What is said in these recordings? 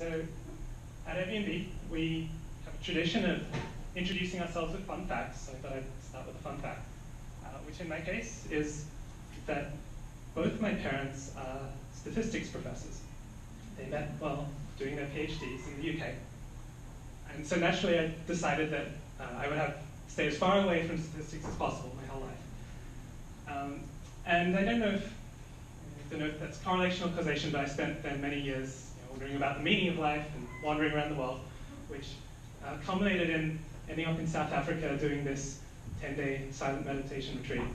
So at Airbnb, we have a tradition of introducing ourselves with fun facts. So I thought I'd start with a fun fact, which in my case is that both my parents are statistics professors. They met while doing their PhDs in the UK. And so naturally I decided that I would stay as far away from statistics as possible my whole life. And I don't know if that's correlation or causation, but I spent then many years wondering about the meaning of life and wandering around the world, which culminated in ending up in South Africa doing this 10-day silent meditation retreat,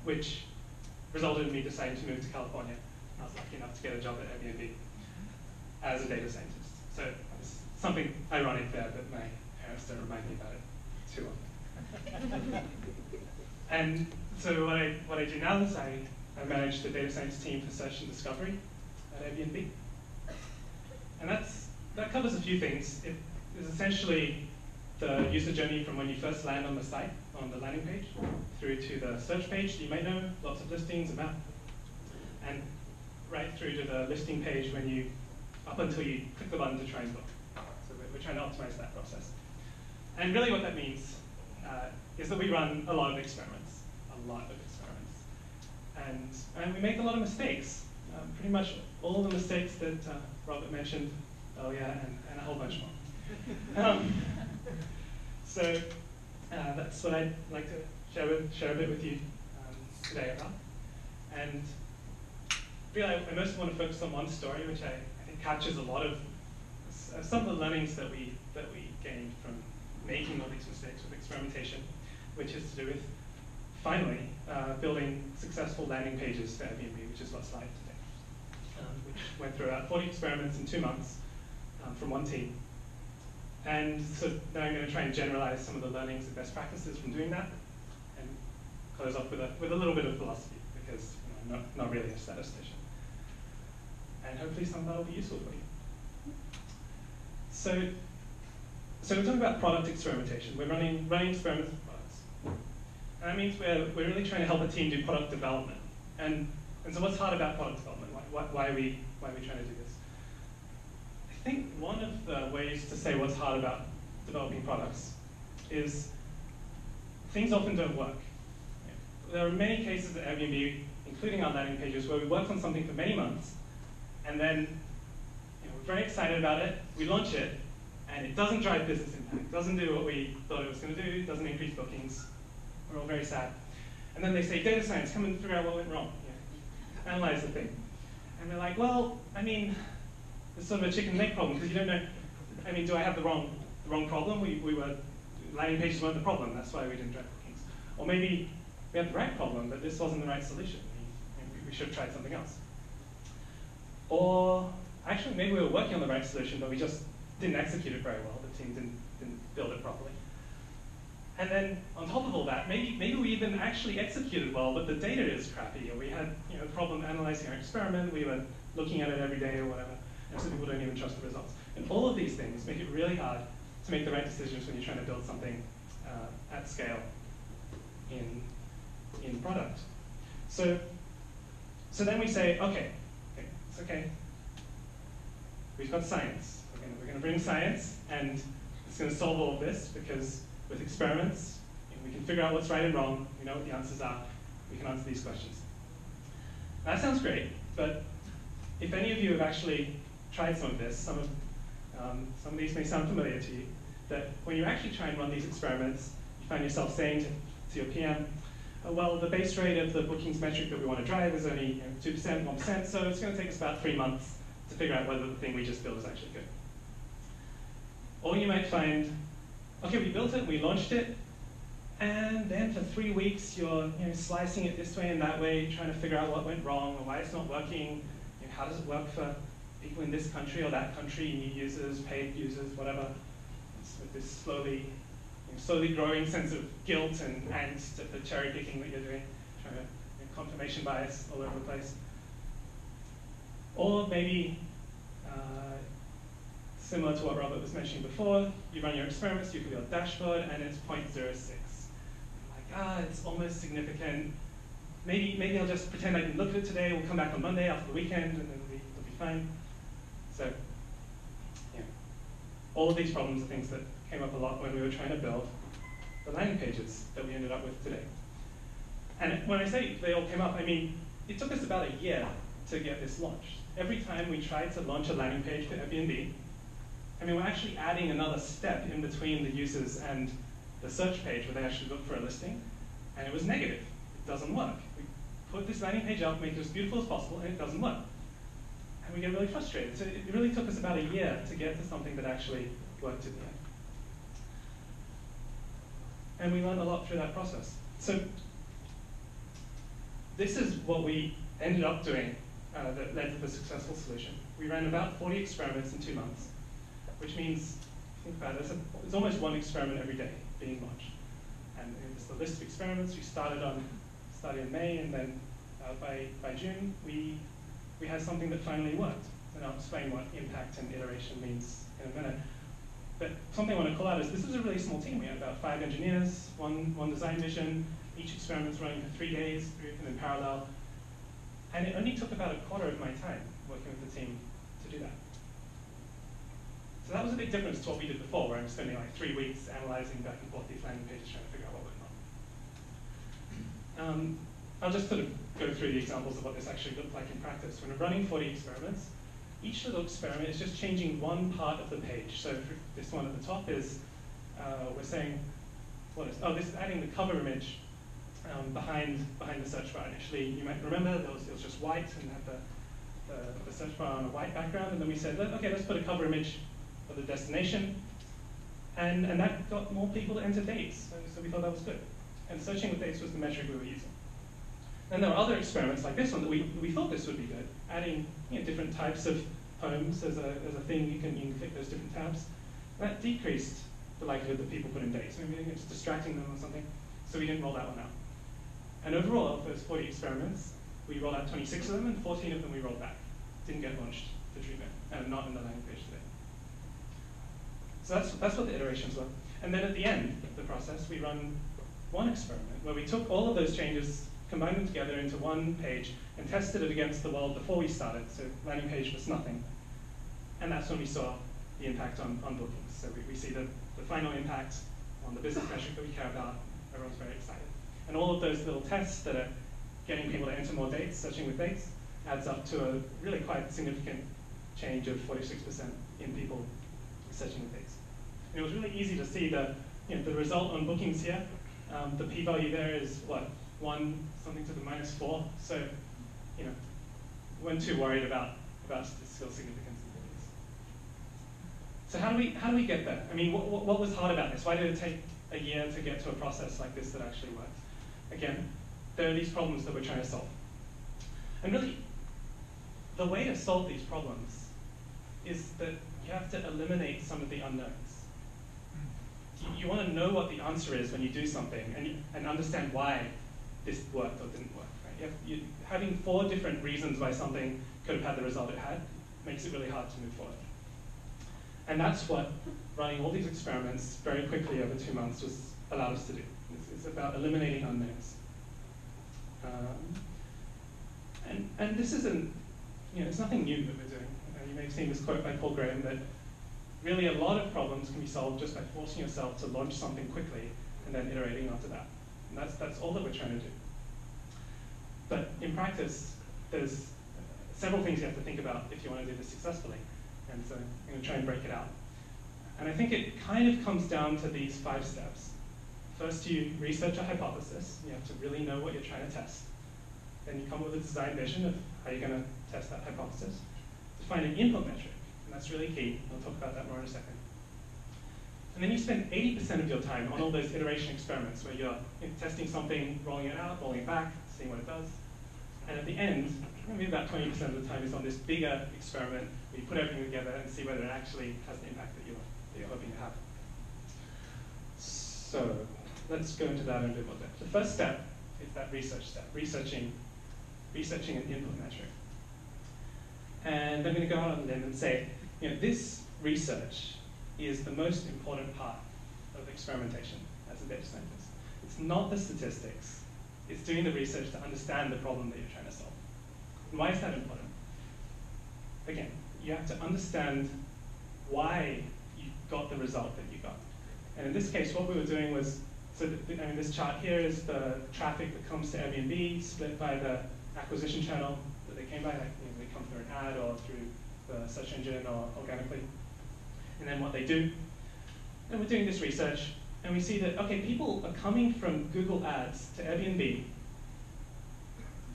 which resulted in me deciding to move to California. I was lucky enough to get a job at Airbnb as a data scientist. So it's something ironic there, but my parents don't remind me about it too often. And so what I do now is I manage the data science team for search and discovery at Airbnb. And that covers a few things. It is essentially the user journey from when you first land on the site, on the landing page, through to the search page that you might know, lots of listings, a map, and right through to the listing page up until you click the button to try and book. So we're trying to optimize that process. And really what that means is that we run a lot of experiments, and we make a lot of mistakes. Pretty much all the mistakes that Robert mentioned earlier, and a whole bunch more. So that's what I'd like to share a bit with you today about. And really, I mostly want to focus on one story, which I think captures a lot of some of the learnings that we gained from making all these mistakes with experimentation, which is to do with finally building successful landing pages for Airbnb, which is what's live today, which went through about 40 experiments in 2 months from one team. And so now I'm going to try and generalize some of the learnings and best practices from doing that, and close off with a little bit of philosophy, because I'm not really a statistician. And hopefully some of that will be useful for you. So we're talking about product experimentation. We're running experiments with products. And that means we're really trying to help a team do product development. And so what's hard about product development? Why are we trying to do this? I think one of the ways to say what's hard about developing products is things often don't work. There are many cases at Airbnb, including our landing pages, where we worked on something for many months, and then we're very excited about it, we launch it, and it doesn't drive business impact, doesn't do what we thought it was going to do, doesn't increase bookings. We're all very sad. And then they say, data science, come and figure out what went wrong. Analyze the thing. And we're like, well, I mean, it's sort of a chicken and egg problem, because you don't know, I mean, do I have the wrong problem? Landing pages weren't the problem, that's why we didn't drive bookings. Or maybe we had the right problem, but this wasn't the right solution. We should have tried something else. Or actually, maybe we were working on the right solution, but we just didn't execute it very well. The team didn't build it properly. And then on top of all that, maybe we even actually executed well, but the data is crappy, or we had a problem analyzing our experiment, we were looking at it every day or whatever, and so people don't even trust the results. And all of these things make it really hard to make the right decisions when you're trying to build something at scale in product. So then we say, okay, it's okay. We've got science. We're going to bring science, and it's going to solve all of this, because with experiments, we can figure out what's right and wrong. We know what the answers are. We can answer these questions. That sounds great, but if any of you have actually tried some of this, some of these may sound familiar to you, that when you actually try and run these experiments, you find yourself saying to your PM, well, the base rate of the bookings metric that we want to drive is only 2%, 1%, so it's going to take us about 3 months to figure out whether the thing we just built is actually good. Or you might find, okay, we built it, we launched it, and then for 3 weeks you're slicing it this way and that way, trying to figure out what went wrong or why it's not working. How does it work for people in this country or that country, new users, paid users, whatever. It's with this slowly growing sense of guilt and angst at the cherry picking that you're doing, trying to confirmation bias all over the place. Or maybe, similar to what Robert was mentioning before, you run your experiments, you look at your dashboard, and it's 0.06. Like, it's almost significant. Maybe I'll just pretend I didn't look at it today, we'll come back on Monday after the weekend, and then it'll be fine. So all of these problems are things that came up a lot when we were trying to build the landing pages that we ended up with today. And when I say they all came up, I mean, it took us about a year to get this launched. Every time we tried to launch a landing page for Airbnb, I mean, we're actually adding another step in between the users and the search page where they actually look for a listing, and it was negative. It doesn't work. We put this landing page up, make it as beautiful as possible, and it doesn't work. And we get really frustrated. So it really took us about a year to get to something that actually worked in the end. And we learned a lot through that process. So this is what we ended up doing that led to the successful solution. We ran about 40 experiments in 2 months, which means, think about it, it's almost one experiment every day being launched. And it's the list of experiments we started in May, and then by June, we had something that finally worked. And I'll explain what impact and iteration means in a minute. But something I want to call out is this was a really small team. We had about 5 engineers, one design vision. Each experiment's running for 3 days, 3 of them in parallel. And it only took about a quarter of my time working with the team to do that. So that was a big difference to what we did before, where I'm spending like 3 weeks analyzing back and forth these landing pages, trying to figure out what went wrong. I'll just sort of go through the examples of what this actually looked like in practice. When we're running 40 experiments, each little experiment is just changing one part of the page. So for this one at the top is, we're saying, this is adding the cover image behind the search bar. Initially, you might remember it was just white and had the search bar on a white background, and then we said, okay, let's put a cover image of the destination, and that got more people to enter dates, so we thought that was good. And searching with dates was the metric we were using. And there were other experiments like this one that we thought this would be good, adding different types of homes as a thing you can click those different tabs. That decreased the likelihood that people put in dates. Maybe it's distracting them or something, so we didn't roll that one out. And overall, of those 40 experiments, we rolled out 26 of them, and 14 of them we rolled back. Didn't get launched for treatment, and not in the landing page today. So that's what the iterations were. And then at the end of the process, we run one experiment where we took all of those changes, combined them together into one page, and tested it against the world before we started. So landing page was nothing. And that's when we saw the impact on bookings. So we see the final impact on the business metric that we care about. Everyone's very excited. And all of those little tests that are getting people to enter more dates, searching with dates, adds up to a really quite significant change of 46% in people searching with dates. And it was really easy to see the result on bookings here. The p-value there is what, 1 something to the -4. So, weren't too worried about statistical significance in bookings. So how do we get there? I mean, what was hard about this? Why did it take a year to get to a process like this that actually works? Again, there are these problems that we're trying to solve. And really, the way to solve these problems is that you have to eliminate some of the unknowns. You want to know what the answer is when you do something and understand why this worked or didn't work. Right? Having 4 different reasons why something could have had the result it had makes it really hard to move forward. And that's what running all these experiments very quickly over 2 months allowed us to do. It's about eliminating unknowns. And this isn't, it's nothing new that we're doing. You may have seen this quote by Paul Graham that really a lot of problems can be solved just by forcing yourself to launch something quickly and then iterating after that. And that's all that we're trying to do. But in practice, there's several things you have to think about if you want to do this successfully. And so I'm going to try and break it out. And I think it kind of comes down to these 5 steps. First, you research a hypothesis. You have to really know what you're trying to test. Then you come up with a design vision of how you're going to test that hypothesis. Define an input metric, and that's really key. I'll talk about that more in a second. And then you spend 80% of your time on all those iteration experiments where you're testing something, rolling it out, rolling it back, seeing what it does. And at the end, maybe about 20% of the time is on this bigger experiment where you put everything together and see whether it actually has the impact that you're hoping to have. So let's go into that in a bit more depth. The first step is that research step, researching an input metric. And I'm going to go out on a limb and say, this research is the most important part of experimentation as a data scientist. It's not the statistics. It's doing the research to understand the problem that you're trying to solve. And why is that important? Again, you have to understand why you you got the result that you got. And in this case, what we were doing was, this chart here is the traffic that comes to Airbnb split by the acquisition channel that they came by, like they come through an ad or through the search engine or organically. And then what they do. And we're doing this research, and we see that, okay, people are coming from Google Ads to Airbnb,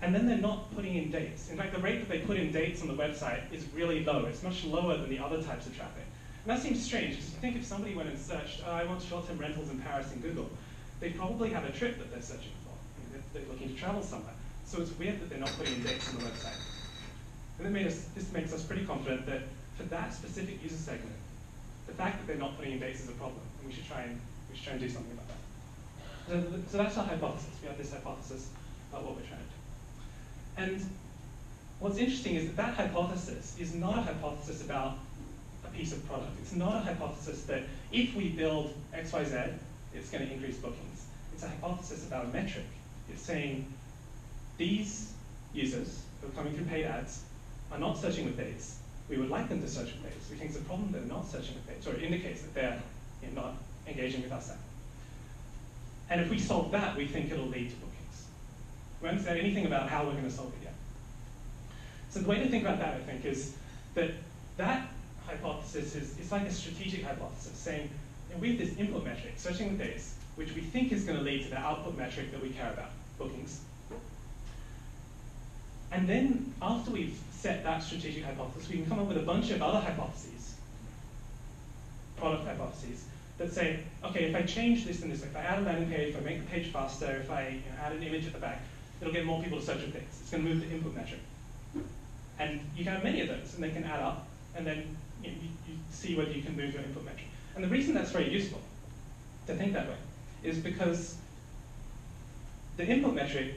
and then they're not putting in dates. In fact, the rate that they put in dates on the website is really low. It's much lower than the other types of traffic. And that seems strange, because you think if somebody went and searched, I want short-term rentals in Paris in Google, they'd probably have a trip that they're searching for. They're looking to travel somewhere. So it's weird that they're not putting in dates on the website. And this makes us pretty confident that for that specific user segment, the fact that they're not putting in dates is a problem, and we should try and do something about that. So that's our hypothesis. We have this hypothesis about what we're trying to do. And what's interesting is that hypothesis is not a hypothesis about a piece of product. It's not a hypothesis that if we build X, Y, Z, it's going to increase bookings. It's a hypothesis about a metric. It's saying these users who are coming through paid ads are not searching with dates. We would like them to search with dates. We think it's a problem that they're not searching with dates, or it indicates that they're not engaging with our site. And if we solve that, we think it'll lead to bookings. We haven't said anything about how we're going to solve it yet. So the way to think about that, I think, is that hypothesis is like a strategic hypothesis, saying we have this input metric, searching with dates, which we think is going to lead to the output metric that we care about, bookings. And then after we've set that strategic hypothesis, we can come up with a bunch of other hypotheses, product hypotheses, that say, okay, if I change this and this, if I add a landing page, if I make the page faster, if I add an image at the back, it'll get more people to search with dates. It's going to move the input metric. And you can have many of those, and they can add up, and then you see whether you can move your input metric. And the reason that's very useful to think that way is because the input metric,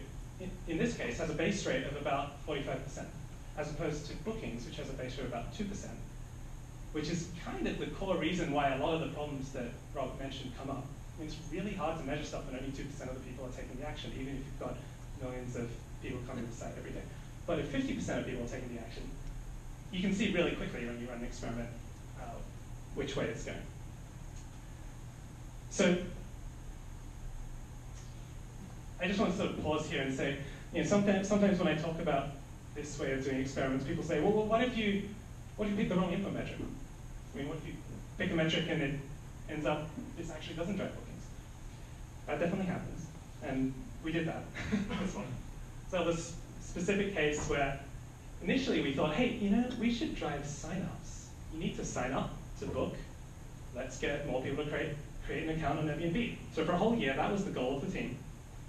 in this case, has a base rate of about 45%, as opposed to bookings, which has a base rate of about 2%, which is kind of the core reason why a lot of the problems that Robert mentioned come up. I mean, it's really hard to measure stuff when only 2% of the people are taking the action, even if you've got millions of people coming to the site every day. But if 50% of people are taking the action, you can see really quickly when you run an experiment which way it's going. So I just want to sort of pause here and say, sometimes when I talk about this way of doing experiments, people say, well, what if you pick the wrong input metric? I mean, what if you pick a metric and it ends up, this actually doesn't drive bookings? That definitely happens, and we did that as well. So there was a specific case where initially we thought, hey, we should drive signups. You need to sign up to book. Let's get more people to create an account on Airbnb. So for a whole year, that was the goal of the team.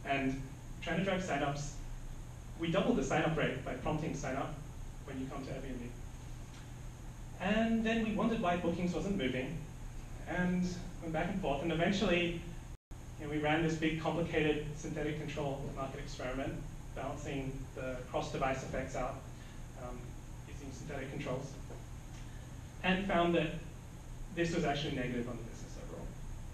And trying to drive signups, we doubled the sign-up rate by prompting sign up when you come to Airbnb. And then we wondered why bookings wasn't moving, and went back and forth, and eventually we ran this big, complicated synthetic control market experiment, balancing the cross-device effects out using synthetic controls, and found that this was actually negative on the business overall.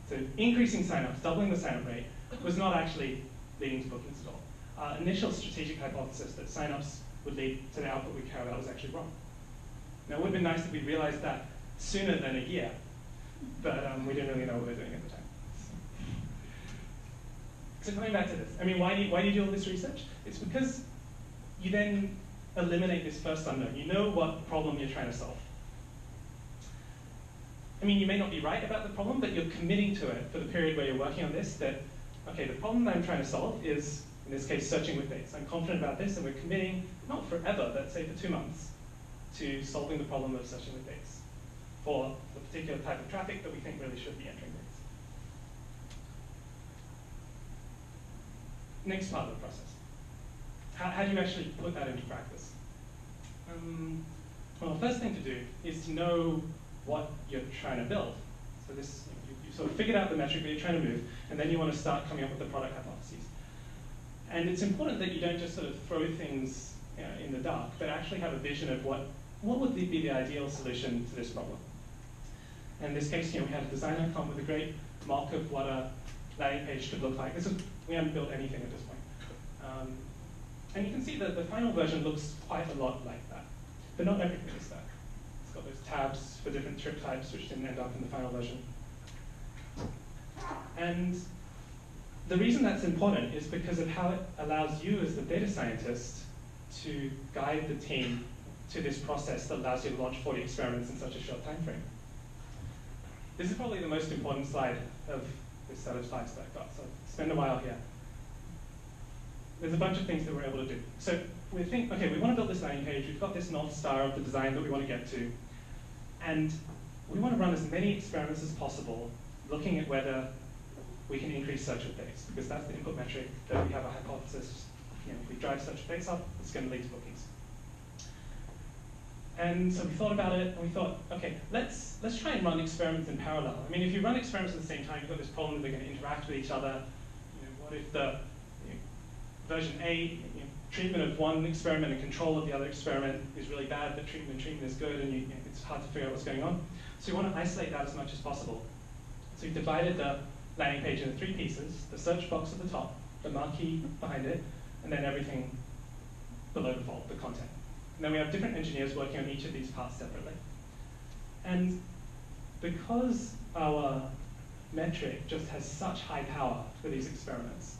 So increasing signups, doubling the sign-up rate, was not actually leading to bookings at all. Our initial strategic hypothesis that signups would lead to the output we care about was actually wrong. Now, it would have been nice if we'd realized that sooner than a year, but we didn't really know what we were doing at the time. So coming back to this, I mean, why do you do all this research? It's because you then eliminate this first unknown. You know what problem you're trying to solve. I mean, you may not be right about the problem, but you're committing to it for the period where you're working on this, that, okay, the problem that I'm trying to solve is, in this case, searching with dates. I'm confident about this, and we're committing, not forever, but say for 2 months, to solving the problem of searching with dates for the particular type of traffic that we think really should be entering dates. Next part of the process. How do you actually put that into practice? Well, the first thing to do is to know what you're trying to build. So this, you sort of figured out the metric that you're trying to move, and then you want to start coming up with the product hypotheses. And it's important that you don't just sort of throw things in the dark, but actually have a vision of what would be the ideal solution to this problem. In this case, we had a designer come up with a great mock of what a landing page could look like. We haven't built anything at this point. And you can see that the final version looks quite a lot like that. But not everything is that. It's got those tabs for different trip types, which didn't end up in the final version. And the reason that's important is because of how it allows you as the data scientist to guide the team to this process that allows you to launch 40 experiments in such a short time frame. This is probably the most important slide of this set of slides that I've got, so spend a while here. There's a bunch of things that we're able to do. So we think, okay, we want to build this landing page, we've got this North Star of the design that we want to get to, and we want to run as many experiments as possible, looking at whether we can increase search days, because that's the input metric that we have a hypothesis. If we drive search days up, it's going to lead to bookings. And so we thought about it, and we thought, okay, let's try and run experiments in parallel. I mean, if you run experiments at the same time, you've got this problem that they're going to interact with each other. What if the version A, treatment of one experiment and control of the other experiment is really bad, but treatment is good, and it's hard to figure out what's going on. So we want to isolate that as much as possible. So we divided the landing page into 3 pieces: the search box at the top, the marquee behind it, and then everything below the fold, the content. And then we have different engineers working on each of these parts separately. And because our metric just has such high power for these experiments,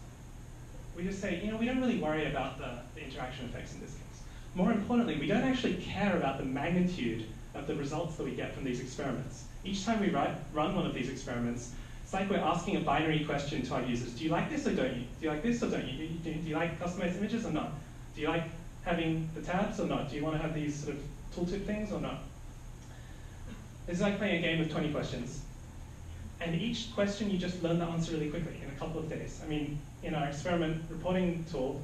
we just say, we don't really worry about the interaction effects in this case. More importantly, we don't actually care about the magnitude of the results that we get from these experiments. Each time we run one of these experiments, it's like we're asking a binary question to our users. Do you like this or don't you? Do you like this or don't you? Do you like customized images or not? Do you like having the tabs or not? Do you want to have these sort of tooltip things or not? It's like playing a game with 20 questions. And each question, you just learn the answer really quickly in a couple of days. I mean, in our experiment reporting tool,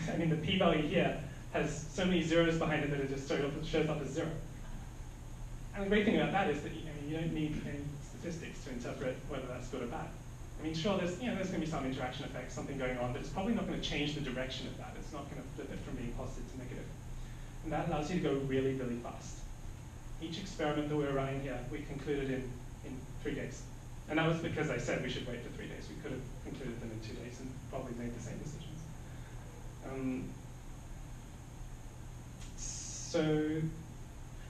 the p-value here has so many zeros behind it that it just shows up as 0. And the great thing about that is that you don't need any statistics to interpret whether that's good or bad. Sure, there's going to be some interaction effects, something going on, but it's probably not going to change the direction of that. It's not going to flip it from being positive to negative. And that allows you to go really, really fast. Each experiment that we're running here, we concluded in 3 days. And that was because I said we should wait for 3 days. We could have concluded them in 2 days and probably made the same decisions. So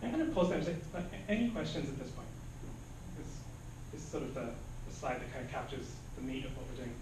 I'm going to pause there and say, any questions at this point? This is sort of the slide that kind of captures the meat of what we're doing.